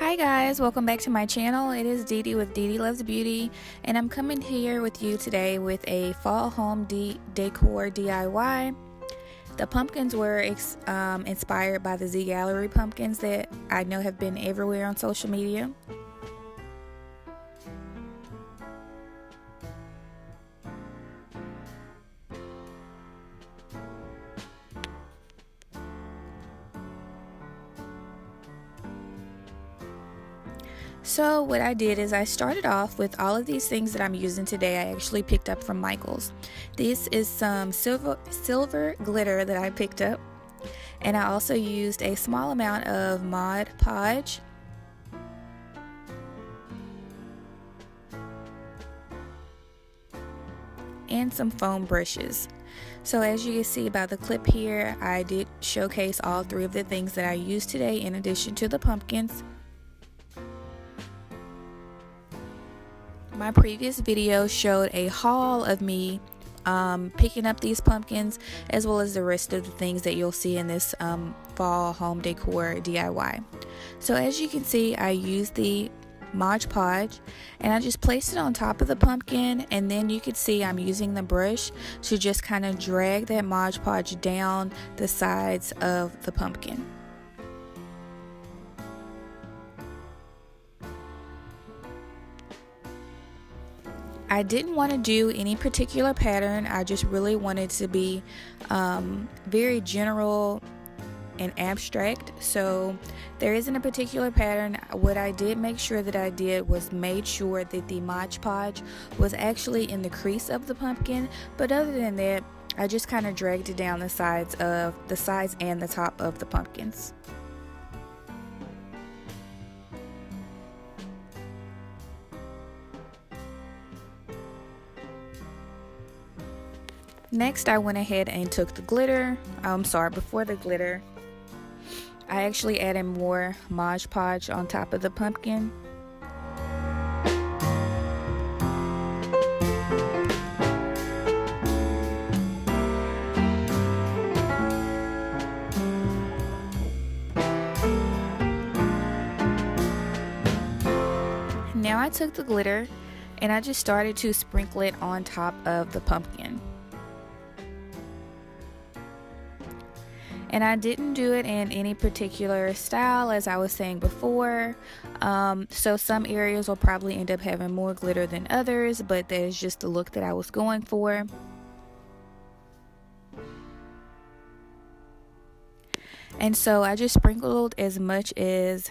Hi guys, welcome back to my channel. It is Dee Dee with Ddluvsbeauty, and I'm coming here with you today with a fall home decor DIY. The pumpkins were inspired by the Gallerie pumpkins that I know have been everywhere on social media. So what I did is I started off with all of these things that I'm using today. I actually picked up from Michael's. This is some silver glitter that I picked up, and I also used a small amount of Mod Podge, and some foam brushes. So as you can see by the clip here, I did showcase all three of the things that I used today in addition to the pumpkins. My previous video showed a haul of me picking up these pumpkins, as well as the rest of the things that you'll see in this fall home decor DIY. So as you can see, I used the Mod Podge and I just placed it on top of the pumpkin, and then you can see I'm using the brush to just kind of drag that Mod Podge down the sides of the pumpkin. I didn't want to do any particular pattern. I just really wanted to be very general and abstract, so there isn't a particular pattern. What I did make sure that I did was made sure that the Mod Podge was actually in the crease of the pumpkin, but other than that, I just kind of dragged it down the sides and the top of the pumpkins. Next, I went ahead and took the glitter. Before the glitter, I actually added more Mod Podge on top of the pumpkin. Now I took the glitter and I just started to sprinkle it on top of the pumpkin. And I didn't do it in any particular style, as I was saying before. So some areas will probably end up having more glitter than others, but that is just the look that I was going for. And so I just sprinkled as much as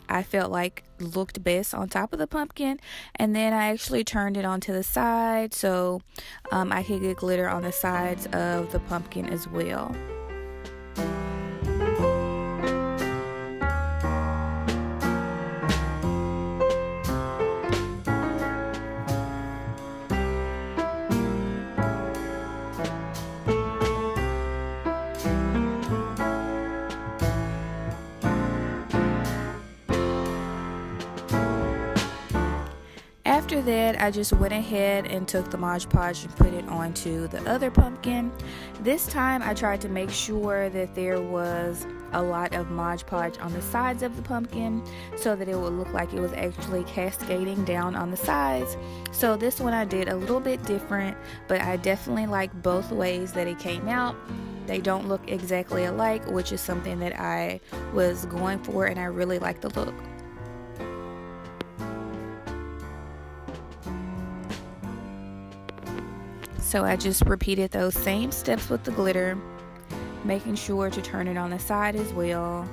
I felt like looked best on top of the pumpkin, and then I actually turned it onto the side so I could get glitter on the sides of the pumpkin as well. After that, I just went ahead and took the Mod Podge and put it onto the other pumpkin. This time I tried to make sure that there was a lot of Mod Podge on the sides of the pumpkin so that it would look like it was actually cascading down on the sides. So this one I did a little bit different, but I definitely like both ways that it came out. They don't look exactly alike, which is something that I was going for, and I really like the look. So I just repeated those same steps with the glitter, making sure to turn it on the side as well.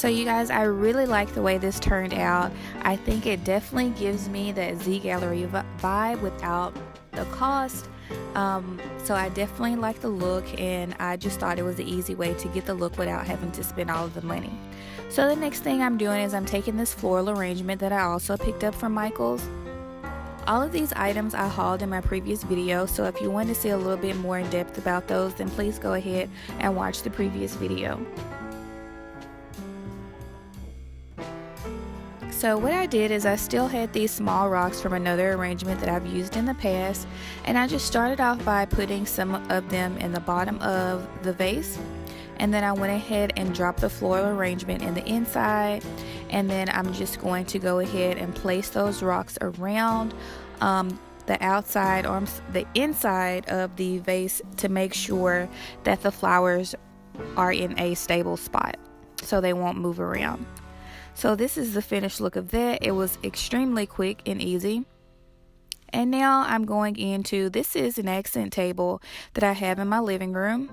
So you guys, I really like the way this turned out. I think it definitely gives me that Gallerie vibe without the cost. So I definitely like the look, and I just thought it was the easy way to get the look without having to spend all of the money. So the next thing I'm doing is I'm taking this floral arrangement that I also picked up from Michael's. All of these items I hauled in my previous video, so if you want to see a little bit more in depth about those, then please go ahead and watch the previous video. So what I did is I still had these small rocks from another arrangement that I've used in the past, and I just started off by putting some of them in the bottom of the vase, and then I went ahead and dropped the floral arrangement in the inside, and then I'm just going to go ahead and place those rocks around the outside or the inside of the vase to make sure that the flowers are in a stable spot so they won't move around. So this is the finished look of that. It was extremely quick and easy. And now I'm going into, this is an accent table that I have in my living room.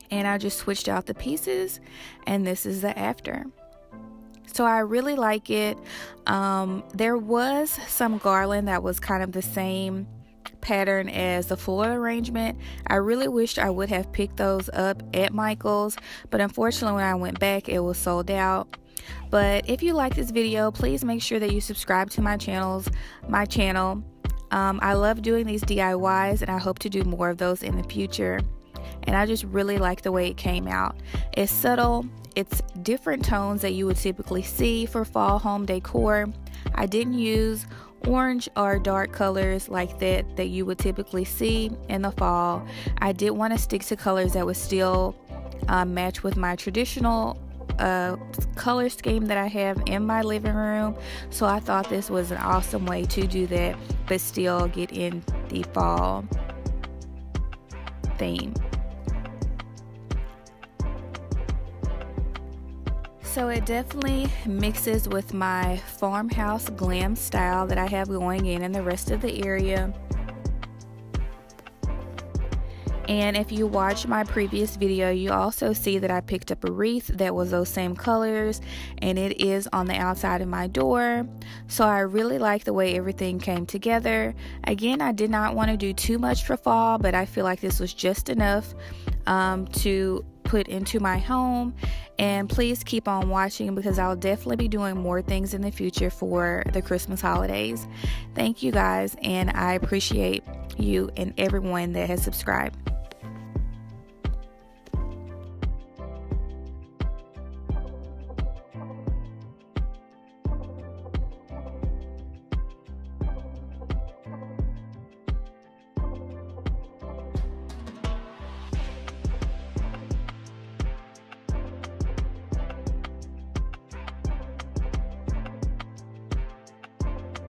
And I just switched out the pieces, and this is the after. So I really like it. There was some garland that was kind of the same pattern as the floral arrangement. I really wished I would have picked those up at Michael's, but unfortunately when I went back it was sold out. But if you like this video, please make sure that you subscribe to my channel. I love doing these DIYs, and I hope to do more of those in the future. And I just really like the way it came out. It's subtle, it's different tones that you would typically see for fall home decor. I didn't use orange or dark colors like that you would typically see in the fall. I did want to stick to colors that would still match with my traditional color scheme that I have in my living room. So I thought this was an awesome way to do that, but still get in the fall theme. So it definitely mixes with my farmhouse glam style that I have going in the rest of the area. And if you watch my previous video, you also see that I picked up a wreath that was those same colors, and it is on the outside of my door. So I really like the way everything came together. Again, I did not want to do too much for fall, but I feel like this was just enough to put into my home. And please keep on watching, because I'll definitely be doing more things in the future for the Christmas holidays. Thank you guys, and I appreciate you and everyone that has subscribed.